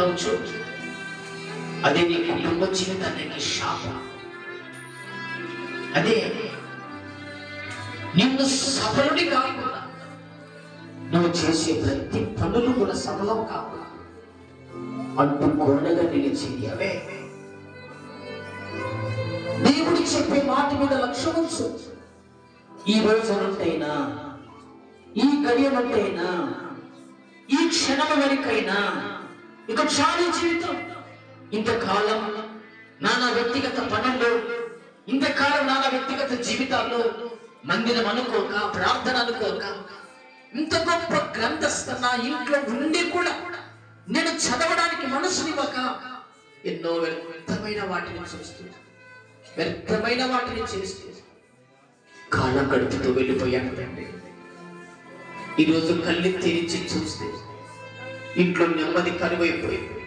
ఉన్నావు చూడు, అదే నీ కుటుంబ జీవితానికి శాపం. అదే నిన్ను సఫలుడి కాకుండా, నువ్వు చేసే ప్రతి పనులు కూడా సఫలం కాకుండా అడ్డు గోడగా నిలిచింది అవే. దేవుడు చెప్పే మాట మీద లక్ష్యం ఉంచు. ఈ రోజు నుంటైనా, ఈ గడియ నుంటైనా, ఈ క్షణం వరకైనా ఇక చాలు జీవితం. ఇంతకాలం నానా వ్యక్తిగత పనుల్లో, ఇంతకాలం నానా వ్యక్తిగత జీవితాల్లో మందిరం అనుకోక, ప్రార్థన అనుకోక, ఇంత గొప్ప గ్రంథస్థ నా ఇంట్లో ఉండి కూడా నేను చదవడానికి మనసునివ్వక ఎన్నో వ్యర్థమైన వాటిని చూస్తూ, వ్యర్థమైన వాటిని చేస్తూ కాలం గడుపుతూ వెళ్ళిపోయాను తండ్రి. ఈరోజు కళ్ళు తెరిచి చూస్తే ఇంట్లో నెమ్మది కరువైపోయింది.